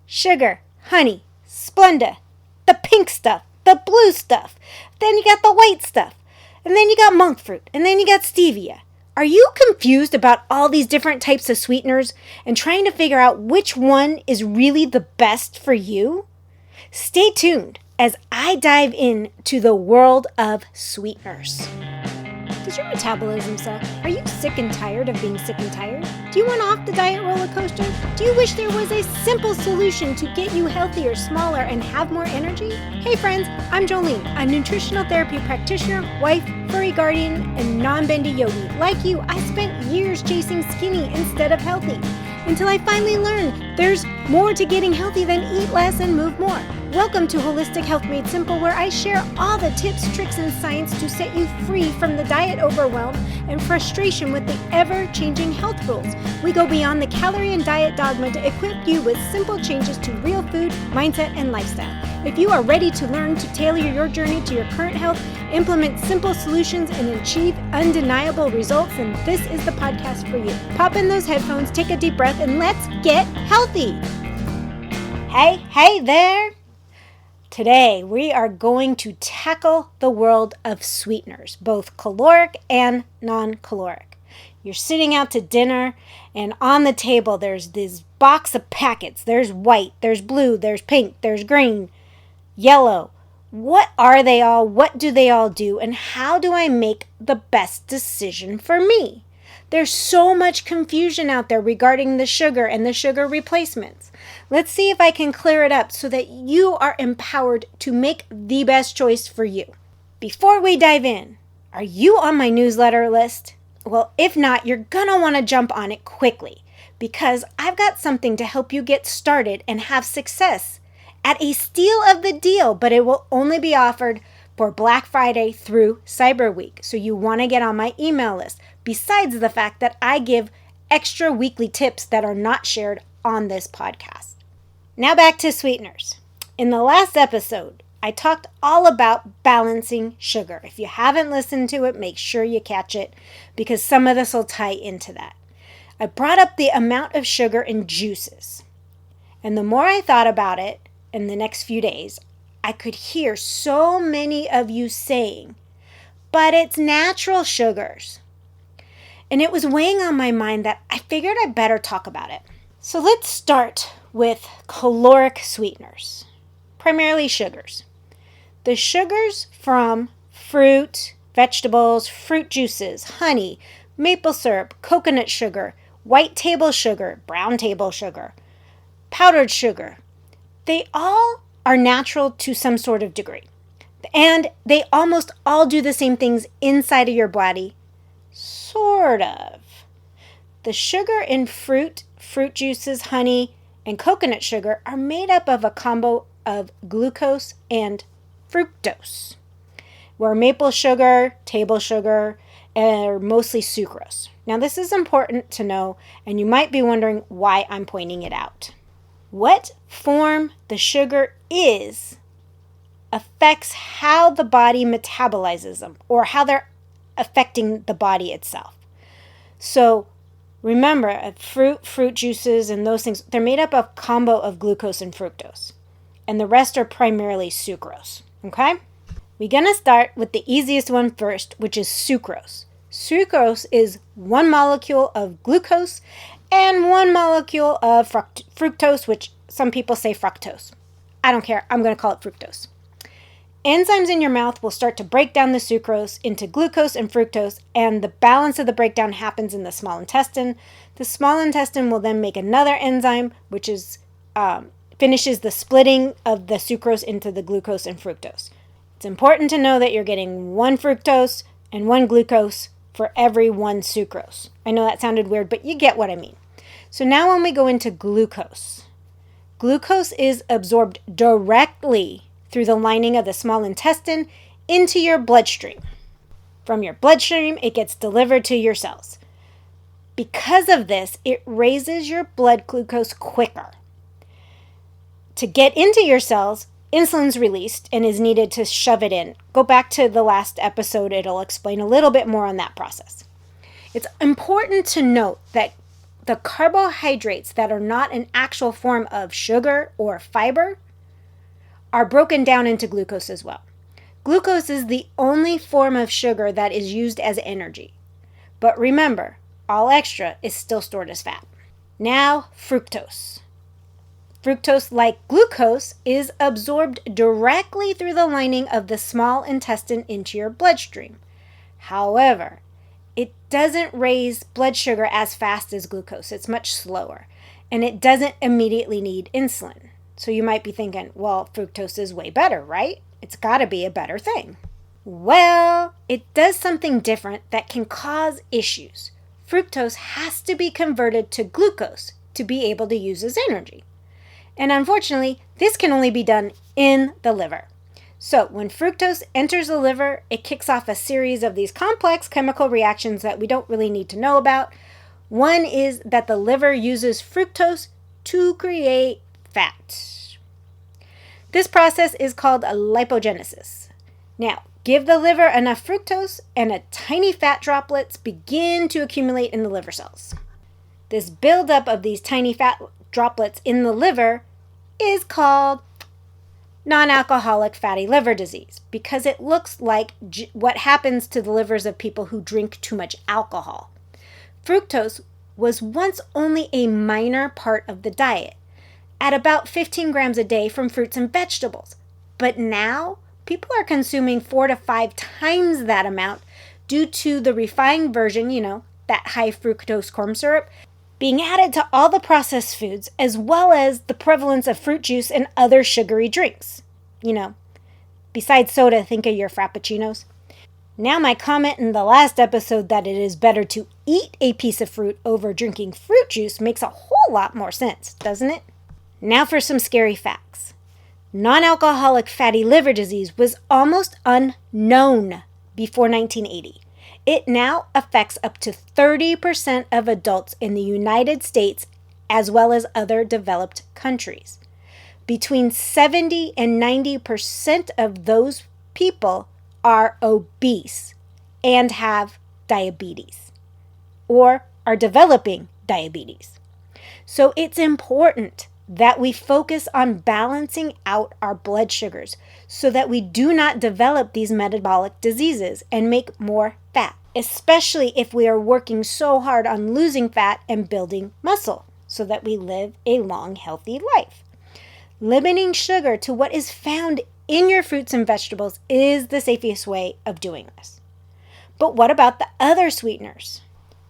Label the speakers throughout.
Speaker 1: sugar, honey, Splenda, the pink stuff, the blue stuff. Then you got the white stuff. And then you got monk fruit. And then you got stevia. Are you confused about all these different types of sweeteners and trying to figure out which one is really the best for you? Stay tuned as I dive into the world of sweeteners. Does your metabolism suck? Are you sick and tired of being sick and tired? Do you want off the diet roller coaster? Do you wish there was a simple solution to get you healthier, smaller, and have more energy? Hey friends, I'm Jolene, a nutritional therapy practitioner, wife, furry guardian, and non-bendy yogi. Like you, I spent years chasing skinny instead of healthy, until I finally learned there's more to getting healthy than eat less and move more. Welcome to Holistic Health Made Simple, where I share all the tips, tricks, and science to set you free from the diet overwhelm and frustration with the ever-changing health rules. We go beyond the calorie and diet dogma to equip you with simple changes to real food, mindset, and lifestyle. If you are ready to learn to tailor your journey to your current health, implement simple solutions, and achieve undeniable results, then this is the podcast for you. Pop in those headphones, take a deep breath, and let's get healthy. Hey there! Today, we are going to tackle the world of sweeteners, both caloric and non-caloric. You're sitting out to dinner, and on the table, there's this box of packets. There's white, there's blue, there's pink, there's green, yellow. What are they all? What do they all do? And how do I make the best decision for me? There's so much confusion out there regarding the sugar and the sugar replacements. Let's see if I can clear it up so that you are empowered to make the best choice for you. Before we dive in, are you on my newsletter list? Well, if not, you're gonna wanna jump on it quickly because I've got something to help you get started and have success at a steal of the deal, but it will only be offered for Black Friday through Cyber Week. So you wanna get on my email list, besides the fact that I give extra weekly tips that are not shared on this podcast. Now back to sweeteners. In the last episode, I talked all about balancing sugar. If you haven't listened to it, make sure you catch it because some of this will tie into that. I brought up the amount of sugar in juices. And the more I thought about it in the next few days, I could hear so many of you saying, but it's natural sugars. And it was weighing on my mind that I figured I'd better talk about it. So let's start with caloric sweeteners, primarily sugars. The sugars from fruit, vegetables, fruit juices, honey, maple syrup, coconut sugar, white table sugar, brown table sugar, powdered sugar, they all are natural to some sort of degree. And they almost all do the same things inside of your body, sort of. The sugar in fruit juices, honey, and coconut sugar are made up of a combo of glucose and fructose, where maple sugar, table sugar, are mostly sucrose. Now, this is important to know, and you might be wondering why I'm pointing it out. What form the sugar is affects how the body metabolizes them, or how they're affecting the body itself. So, remember, fruit juices and those things, they're made up of a combo of glucose and fructose. And the rest are primarily sucrose, okay? We're going to start with the easiest one first, which is sucrose. Sucrose is one molecule of glucose and one molecule of fructose, which some people say fructose. I don't care. I'm going to call it fructose. Enzymes in your mouth will start to break down the sucrose into glucose and fructose, and the balance of the breakdown happens in the small intestine. The small intestine will then make another enzyme, which is finishes the splitting of the sucrose into the glucose and fructose. It's important to know that you're getting one fructose and one glucose for every one sucrose. I know that sounded weird, but you get what I mean. So now when we go into glucose, glucose is absorbed directly through the lining of the small intestine into your bloodstream. From your bloodstream, it gets delivered to your cells. Because of this, it raises your blood glucose quicker. To get into your cells, insulin's released and is needed to shove it in. Go back to the last episode, it'll explain a little bit more on that process. It's important to note that the carbohydrates that are not an actual form of sugar or fiber are broken down into glucose as well. Glucose is the only form of sugar that is used as energy. But remember, all extra is still stored as fat. Now, fructose. Fructose, like glucose, is absorbed directly through the lining of the small intestine into your bloodstream. However, it doesn't raise blood sugar as fast as glucose. It's much slower, and it doesn't immediately need insulin. So you might be thinking, well, fructose is way better, right? It's got to be a better thing. Well, it does something different that can cause issues. Fructose has to be converted to glucose to be able to use as energy. And unfortunately, this can only be done in the liver. So when fructose enters the liver, it kicks off a series of these complex chemical reactions that we don't really need to know about. One is that the liver uses fructose to create fat. This process is called lipogenesis. Now, give the liver enough fructose and tiny fat droplets begin to accumulate in the liver cells. This buildup of these tiny fat droplets in the liver is called non-alcoholic fatty liver disease because it looks like what happens to the livers of people who drink too much alcohol. Fructose was once only a minor part of the diet, at about 15 grams a day from fruits and vegetables. But now, people are consuming 4 to 5 times that amount due to the refined version, that high fructose corn syrup, being added to all the processed foods, as well as the prevalence of fruit juice and other sugary drinks. Besides soda, think of your frappuccinos. Now, my comment in the last episode that it is better to eat a piece of fruit over drinking fruit juice makes a whole lot more sense, doesn't it? Now for some scary facts. Non-alcoholic fatty liver disease was almost unknown before 1980. It now affects up to 30% of adults in the United States as well as other developed countries. Between 70 and 90% of those people are obese and have diabetes or are developing diabetes. So it's important that we focus on balancing out our blood sugars so that we do not develop these metabolic diseases and make more fat, especially if we are working so hard on losing fat and building muscle so that we live a long, healthy life. Limiting sugar to what is found in your fruits and vegetables is the safest way of doing this. But what about the other sweeteners?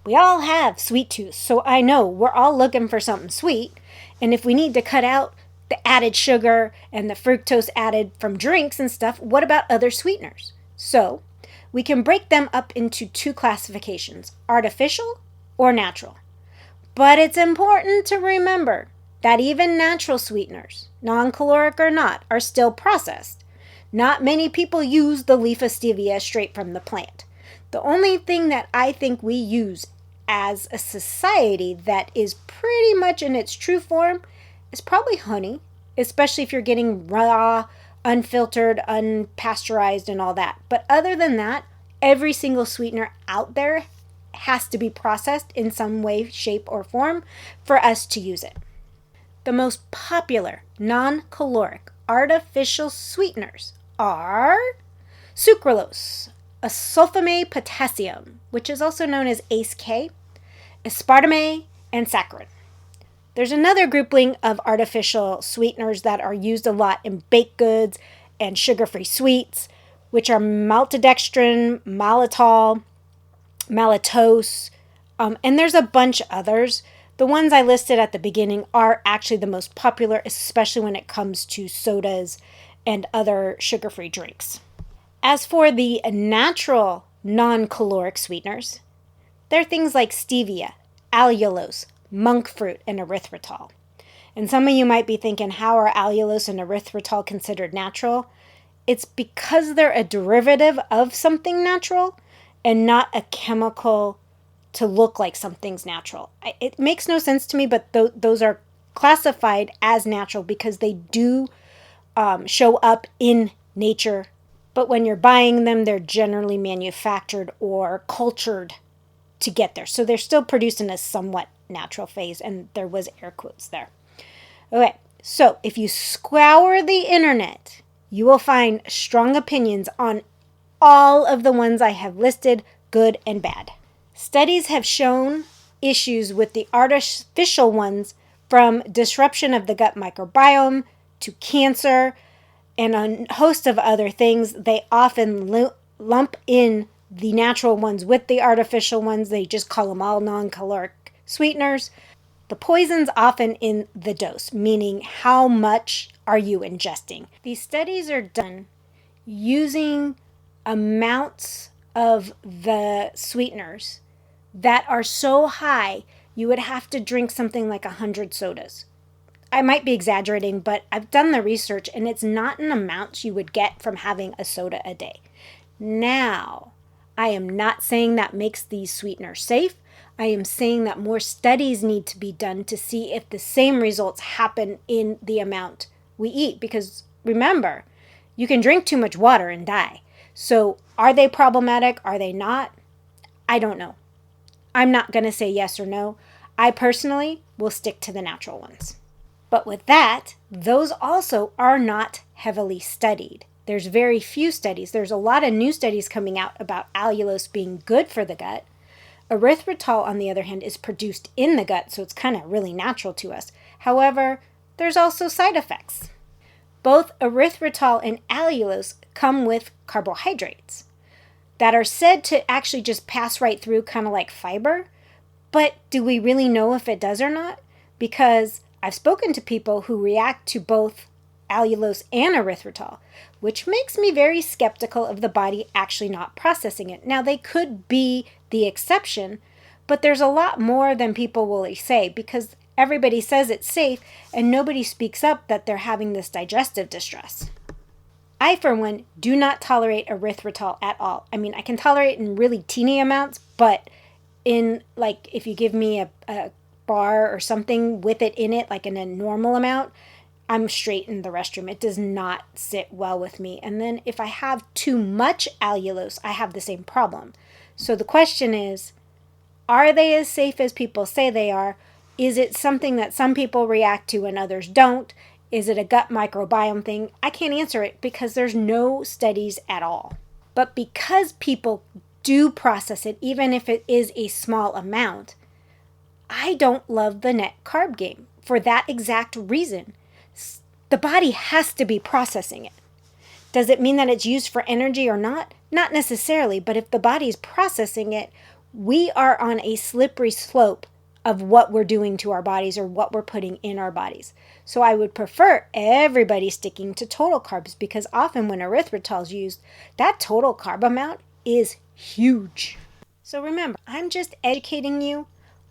Speaker 1: We all have sweet tooth, so I know we're all looking for something sweet. And if we need to cut out the added sugar and the fructose added from drinks and stuff, what about other sweeteners? So we can break them up into 2 classifications, artificial or natural. But it's important to remember that even natural sweeteners, non-caloric or not, are still processed. Not many people use the leaf of stevia straight from the plant. The only thing that I think we use as a society that is pretty much in its true form is probably honey, especially if you're getting raw, unfiltered, unpasteurized, and all that. But other than that, every single sweetener out there has to be processed in some way, shape, or form for us to use it. The most popular non-caloric artificial sweeteners are sucralose, sulfame potassium, which is also known as ACE-K, aspartame, and saccharin. There's another grouping of artificial sweeteners that are used a lot in baked goods and sugar-free sweets, which are maltodextrin, maltitol, maltose, and there's a bunch others. The ones I listed at the beginning are actually the most popular, especially when it comes to sodas and other sugar-free drinks. As for the natural non-caloric sweeteners, they're things like stevia, allulose, monk fruit, and erythritol. And some of you might be thinking, how are allulose and erythritol considered natural? It's because they're a derivative of something natural and not a chemical to look like something's natural. It makes no sense to me, but those are classified as natural because they do show up in nature. But when you're buying them, they're generally manufactured or cultured to get there. So they're still produced in a somewhat natural phase, and there was air quotes there. Okay, so if you scour the internet, you will find strong opinions on all of the ones I have listed, good and bad. Studies have shown issues with the artificial ones, from disruption of the gut microbiome to cancer and a host of other things. They often lump in the natural ones with the artificial ones. They just call them all non-caloric sweeteners. The poison's often in the dose, meaning how much are you ingesting. These studies are done using amounts of the sweeteners that are so high you would have to drink something like 100 sodas. I might be exaggerating, but I've done the research, and it's not an amount you would get from having a soda a day. Now, I am not saying that makes these sweeteners safe. I am saying that more studies need to be done to see if the same results happen in the amount we eat. Because remember, you can drink too much water and die. So are they problematic? Are they not? I don't know. I'm not going to say yes or no. I personally will stick to the natural ones. But with that, those also are not heavily studied. There's very few studies. There's a lot of new studies coming out about allulose being good for the gut. Erythritol, on the other hand, is produced in the gut, so it's kind of really natural to us. However, there's also side effects. Both erythritol and allulose come with carbohydrates that are said to actually just pass right through, kind of like fiber. But do we really know if it does or not? Because I've spoken to people who react to both allulose and erythritol, which makes me very skeptical of the body actually not processing it. Now, they could be the exception, but there's a lot more than people will say, because everybody says it's safe and nobody speaks up that they're having this digestive distress. I, for one, do not tolerate erythritol at all. I mean, I can tolerate it in really teeny amounts, but in, like, if you give me a bar or something with it in it, like in a normal amount, I'm straight in the restroom. It does not sit well with me. And then if I have too much allulose, I have the same problem. So the question is, are they as safe as people say they are? Is it something that some people react to and others don't? Is it a gut microbiome thing? I can't answer it because there's no studies at all. But because people do process it, even if it is a small amount, I don't love the net carb game for that exact reason. The body has to be processing it. Does it mean that it's used for energy or not? Not necessarily, but if the body's processing it, we are on a slippery slope of what we're doing to our bodies or what we're putting in our bodies. So I would prefer everybody sticking to total carbs, because often when erythritol is used, that total carb amount is huge. So remember, I'm just educating you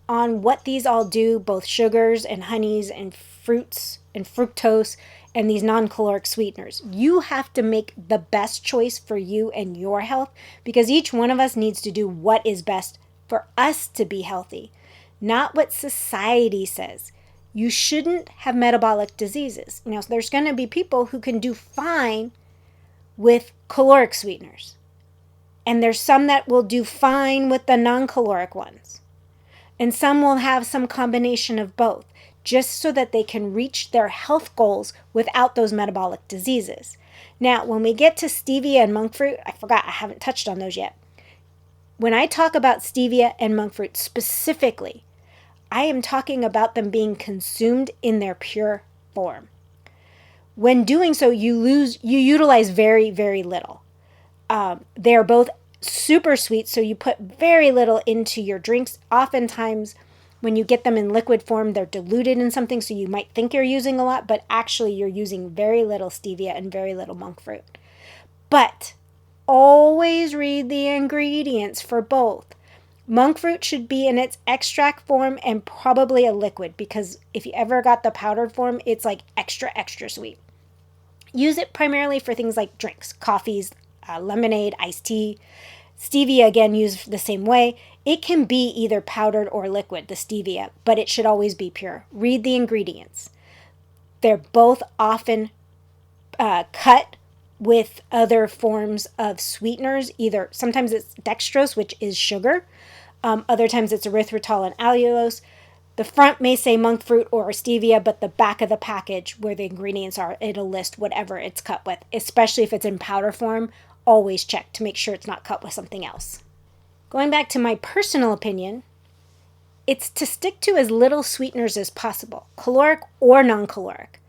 Speaker 1: on what these all do, both sugars and honeys and fruits and fructose and these non-caloric sweeteners. You have to make the best choice for you and your health, because each one of us needs to do what is best for us to be healthy, not what society says. You shouldn't have metabolic diseases. You know, there's going to be people who can do fine with caloric sweeteners, and there's some that will do fine with the non-caloric ones. And some will have some combination of both, just so that they can reach their health goals without those metabolic diseases. Now, when we get to stevia and monk fruit, I forgot, I haven't touched on those yet. When I talk about stevia and monk fruit specifically, I am talking about them being consumed in their pure form. When doing so, you utilize very, very little. They are both super sweet, so you put very little into your drinks. Oftentimes, when you get them in liquid form, they're diluted in something, so you might think you're using a lot, but actually you're using very little stevia and very little monk fruit. But always read the ingredients for both. Monk fruit should be in its extract form and probably a liquid, because if you ever got the powdered form, it's like extra, extra sweet. Use it primarily for things like drinks, coffees, lemonade, iced tea. Stevia, again, used the same way. It can be either powdered or liquid, the stevia, but it should always be pure. Read the ingredients. They're both often cut with other forms of sweeteners. Either sometimes it's dextrose, which is sugar. Other times it's erythritol and allulose. The front may say monk fruit or stevia, but the back of the package where the ingredients are, it'll list whatever it's cut with, especially if it's in powder form. Always check to make sure it's not cut with something else. Going back to my personal opinion, it's to stick to as little sweeteners as possible, caloric or non-caloric.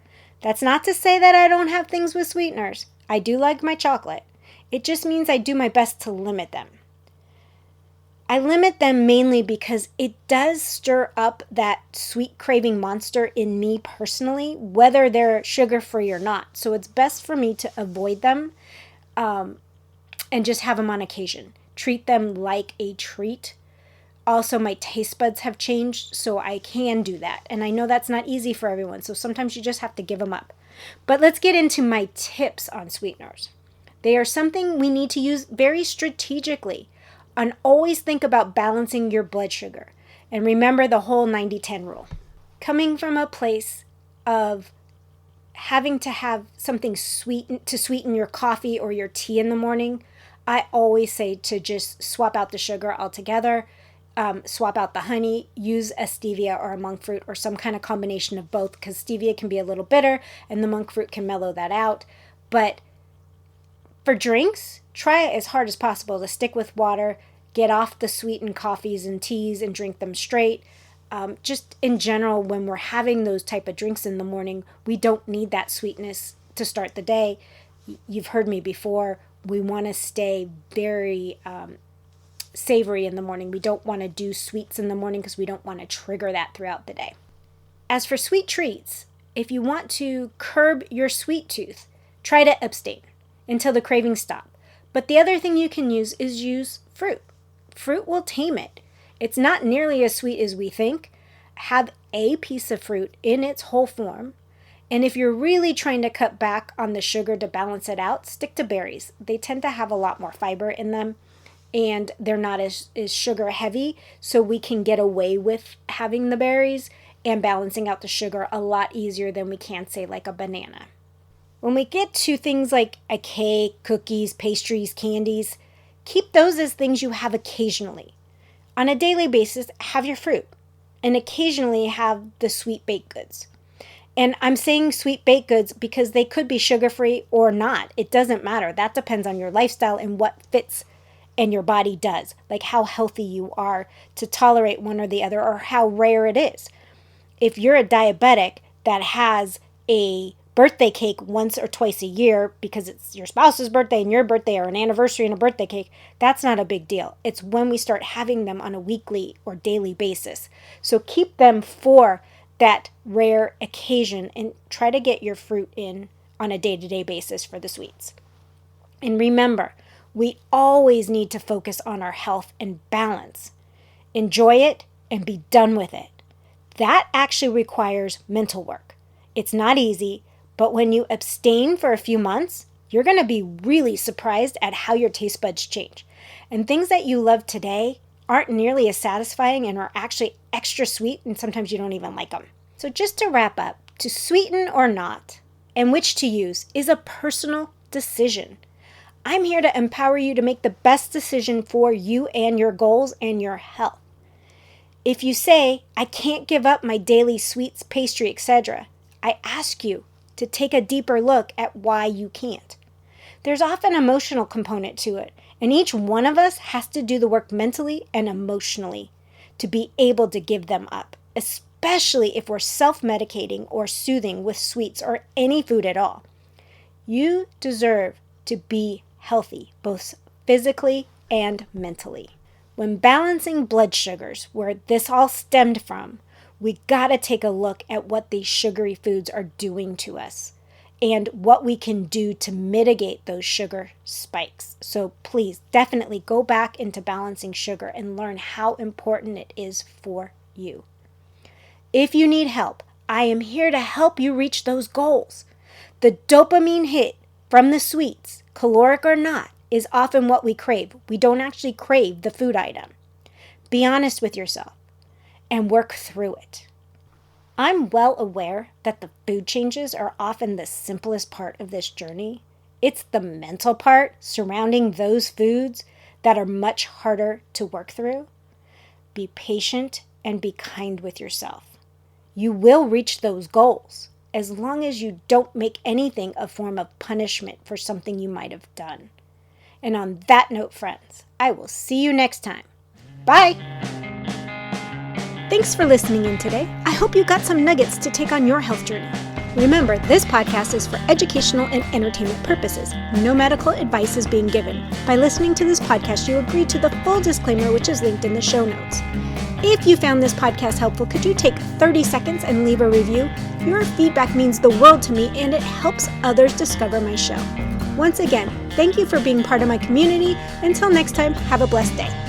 Speaker 1: That's not to say that I don't have things with sweeteners. I do like my chocolate. It just means I do my best to limit them. I limit them mainly because it does stir up that sweet craving monster in me personally, whether they're sugar-free or not. So it's best for me to avoid them and just have them on occasion. Treat them like a treat. Also, my taste buds have changed, so I can do that. And I know that's not easy for everyone, so sometimes you just have to give them up. But let's get into my tips on sweeteners. They are something we need to use very strategically. And always think about balancing your blood sugar. And remember the whole 90-10 rule. Coming from a place of having to have something sweet to sweeten your coffee or your tea in the morning, I always say to just swap out the sugar altogether, swap out the honey, use a stevia or a monk fruit or some kind of combination of both, because stevia can be a little bitter and the monk fruit can mellow that out. But for drinks, try as hard as possible to stick with water, get off the sweetened coffees and teas and drink them straight. Just in general, when we're having those type of drinks in the morning, we don't need that sweetness to start the day. You've heard me before. We want to stay very savory in the morning. We don't want to do sweets in the morning because we don't want to trigger that throughout the day. As for sweet treats, if you want to curb your sweet tooth, try to abstain until the cravings stop. But the other thing you can use is use fruit. Fruit will tame it. It's not nearly as sweet as we think. Have a piece of fruit in its whole form. And if you're really trying to cut back on the sugar to balance it out, stick to berries. They tend to have a lot more fiber in them, and they're not as sugar heavy, so we can get away with having the berries and balancing out the sugar a lot easier than we can, say, like a banana. When we get to things like a cake, cookies, pastries, candies, keep those as things you have occasionally. On a daily basis, have your fruit, and occasionally have the sweet baked goods. And I'm saying sweet baked goods because they could be sugar-free or not. It doesn't matter. That depends on your lifestyle and what fits and your body does, like how healthy you are to tolerate one or the other, or how rare it is. If you're a diabetic that has a birthday cake once or twice a year because it's your spouse's birthday and your birthday, or an anniversary and a birthday cake, that's not a big deal. It's when we start having them on a weekly or daily basis. So keep them for that rare occasion and try to get your fruit in on a day-to-day basis for the sweets. And remember, we always need to focus on our health and balance. Enjoy it and be done with it. That actually requires mental work. It's not easy, but when you abstain for a few months, you're going to be really surprised at how your taste buds change. And things that you love today aren't nearly as satisfying and are actually extra sweet, and sometimes you don't even like them. So just to wrap up, to sweeten or not, and which to use, is a personal decision. I'm here to empower you to make the best decision for you and your goals and your health. If you say, I can't give up my daily sweets, pastry, etc., I ask you to take a deeper look at why you can't. There's often an emotional component to it, and each one of us has to do the work mentally and emotionally to be able to give them up, especially if we're self-medicating or soothing with sweets or any food at all. You deserve to be healthy, both physically and mentally. When balancing blood sugars, where this all stemmed from, we gotta take a look at what these sugary foods are doing to us and what we can do to mitigate those sugar spikes. So please definitely go back into balancing sugar and learn how important it is for you. If you need help, I am here to help you reach those goals. The dopamine hit from the sweets, caloric or not, is often what we crave. We don't actually crave the food item. Be honest with yourself and work through it. I'm well aware that the food changes are often the simplest part of this journey. It's the mental part surrounding those foods that are much harder to work through. Be patient and be kind with yourself. You will reach those goals as long as you don't make anything a form of punishment for something you might have done. And on that note, friends, I will see you next time. Bye! Thanks for listening in today. I hope you got some nuggets to take on your health journey. Remember, this podcast is for educational and entertainment purposes. No medical advice is being given. By listening to this podcast, you agree to the full disclaimer, which is linked in the show notes. If you found this podcast helpful, could you take 30 seconds and leave a review? Your feedback means the world to me, and it helps others discover my show. Once again, thank you for being part of my community. Until next time, have a blessed day.